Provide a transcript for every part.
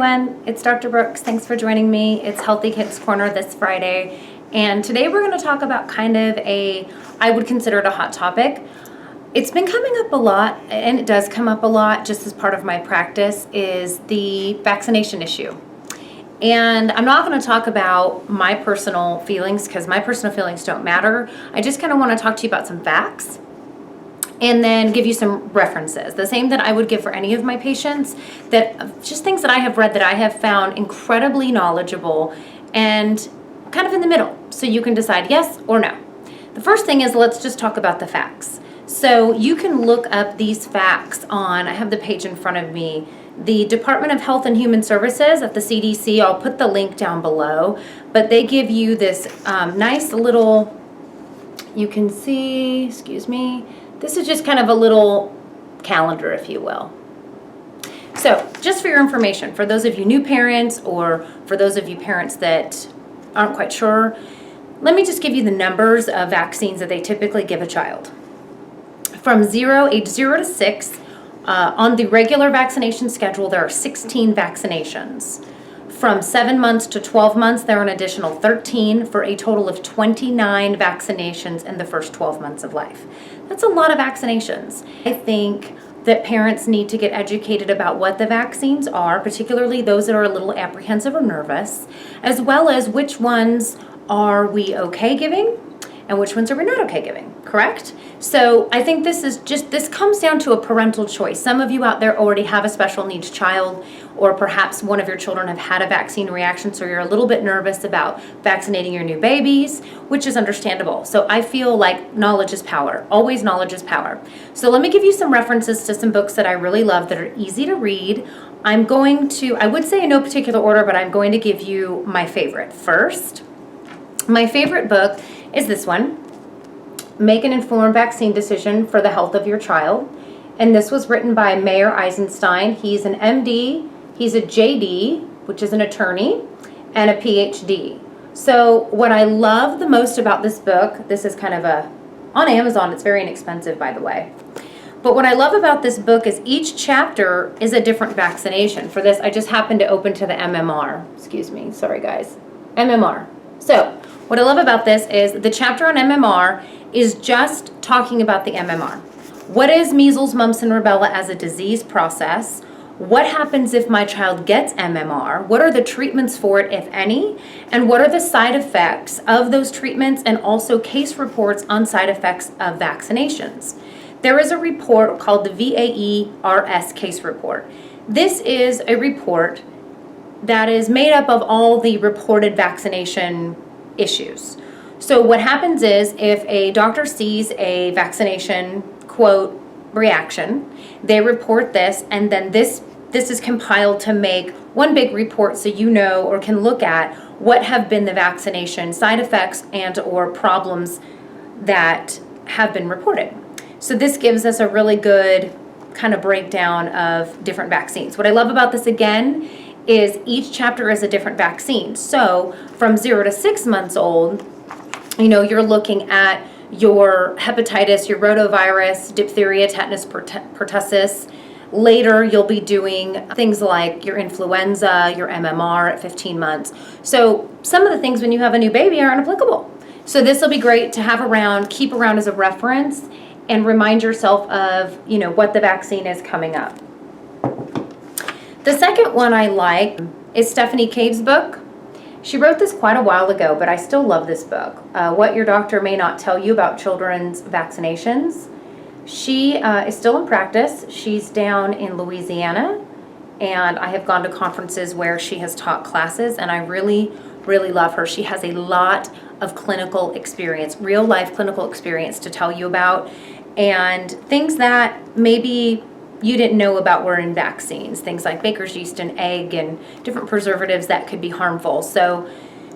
everyone, it's Dr. Brooks. Thanks for joining me. It's Healthy Kids Corner this Friday, and today we're going to talk about kind of I would consider it a hot topic. It's been coming up a lot, and it does come up a lot just as part of my practice, is the vaccination issue. And I'm not going to talk about my personal feelings because my personal feelings don't matter. I just kind of want to talk to you about some facts and then give you some references, the same that I would give for any of my patients, that just things that I have read that I have found incredibly knowledgeable and kind of in the middle, so you can decide yes or no. The first thing is, let's just talk about the facts. So you can look up these facts on, I have the page in front of me, the Department of Health and Human Services at the CDC. I'll put the link down below, but they give you this nice little, you can see, excuse me, this is just kind of a little calendar, if you will. So just for your information, for those of you new parents or for those of you parents that aren't quite sure, let me just give you the numbers of vaccines that they typically give a child. From age 0 to 6, on the regular vaccination schedule, there are 16 vaccinations. From 7 months to 12 months, there are an additional 13 for a total of 29 vaccinations in the first 12 months of life. That's a lot of vaccinations. I think that parents need to get educated about what the vaccines are, particularly those that are a little apprehensive or nervous, as well as which ones are we okay giving and which ones are we not okay giving, correct? So I think this comes down to a parental choice. Some of you out there already have a special needs child, or perhaps one of your children have had a vaccine reaction, so you're a little bit nervous about vaccinating your new babies, which is understandable. So I feel like knowledge is power. Always knowledge is power. So let me give you some references to some books that I really love that are easy to read. I would say in no particular order, but I'm going to give you my favorite first. My favorite book is this one, Make an Informed Vaccine Decision for the Health of Your Child. And this was written by Mayer Eisenstein. He's an MD, he's a JD, which is an attorney, and a PhD. So what I love the most about this book, this is kind of on Amazon, it's very inexpensive, by the way. But what I love about this book is each chapter is a different vaccination. For this, I just happened to open to the MMR. Excuse me, sorry guys. MMR. So what I love about this is the chapter on MMR is just talking about the MMR. What is measles, mumps, and rubella as a disease process? What happens if my child gets MMR? What are the treatments for it, if any? And what are the side effects of those treatments, and also case reports on side effects of vaccinations? There is a report called the VAERS case report. This is a report that is made up of all the reported vaccination issues. So what happens is, if a doctor sees a vaccination, quote, reaction, they report this, and then this is compiled to make one big report, so you know, or can look at what have been the vaccination side effects and or problems that have been reported. So this gives us a really good kind of breakdown of different vaccines. What I love about this, again, is each chapter is a different vaccine. So from 0 to 6 months old, you're looking at your hepatitis, your rotavirus, diphtheria, tetanus, pertussis. Later, you'll be doing things like your influenza, your MMR at 15 months. So some of the things when you have a new baby aren't applicable. So this will be great to have around, keep around as a reference, and remind yourself of, what the vaccine is coming up. The second one I like is Stephanie Cave's book. She wrote this quite a while ago, but I still love this book, What Your Doctor May Not Tell You About Children's Vaccinations. She is still in practice. She's down in Louisiana, and I have gone to conferences where she has taught classes, and I really, really love her. She has a lot of clinical experience, real life clinical experience to tell you about, and things that maybe you didn't know about were in vaccines, things like baker's yeast and egg and different preservatives that could be harmful. So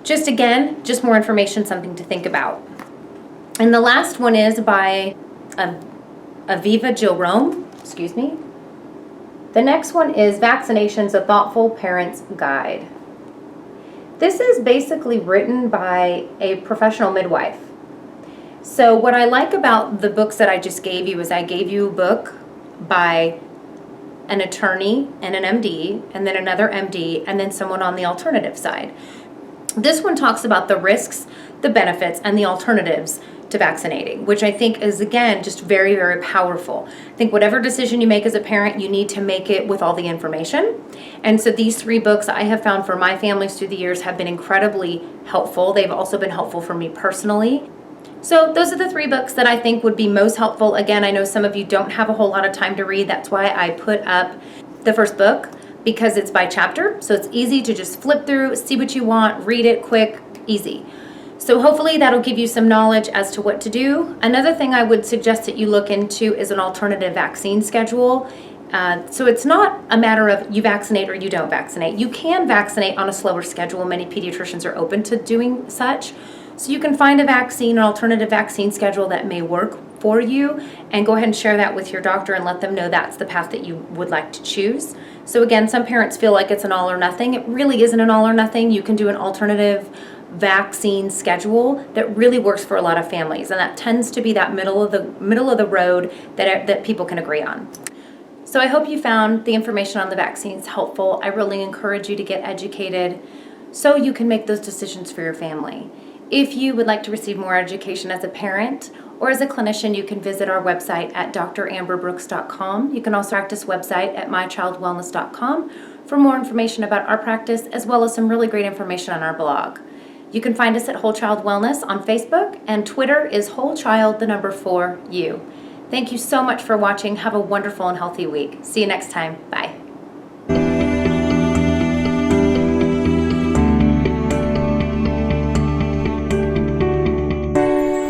just more information, something to think about. And the last one is by Aviva Gilrome, The next one is Vaccinations, A Thoughtful Parent's Guide. This is basically written by a professional midwife. So what I like about the books that I just gave you is I gave you a book by an attorney and an MD, and then another MD, and then someone on the alternative side. This one talks about the risks, the benefits, and the alternatives to vaccinating, which I think is, again, just very, very powerful. I think whatever decision you make as a parent, you need to make it with all the information. And so these 3 books I have found for my families through the years have been incredibly helpful. They've also been helpful for me personally. So those are the 3 books that I think would be most helpful. Again, I know some of you don't have a whole lot of time to read. That's why I put up the first book, because it's by chapter. So it's easy to just flip through, see what you want, read it quick, easy. So hopefully that'll give you some knowledge as to what to do. Another thing I would suggest that you look into is an alternative vaccine schedule. So it's not a matter of you vaccinate or you don't vaccinate. You can vaccinate on a slower schedule. Many pediatricians are open to doing such. So you can find a vaccine, an alternative vaccine schedule that may work for you, and go ahead and share that with your doctor and let them know that's the path that you would like to choose. So again, some parents feel like it's an all or nothing. It really isn't an all or nothing. You can do an alternative vaccine schedule that really works for a lot of families, and that tends to be that middle of the road that people can agree on. So I hope you found the information on the vaccines helpful. I really encourage you to get educated so you can make those decisions for your family. If you would like to receive more education as a parent or as a clinician, you can visit our website at dramberbrooks.com. You can also practice website at mychildwellness.com for more information about our practice, as well as some really great information on our blog. You can find us at Whole Child Wellness on Facebook, and Twitter is WholeChild4U. Thank you so much for watching. Have a wonderful and healthy week. See you next time. Bye.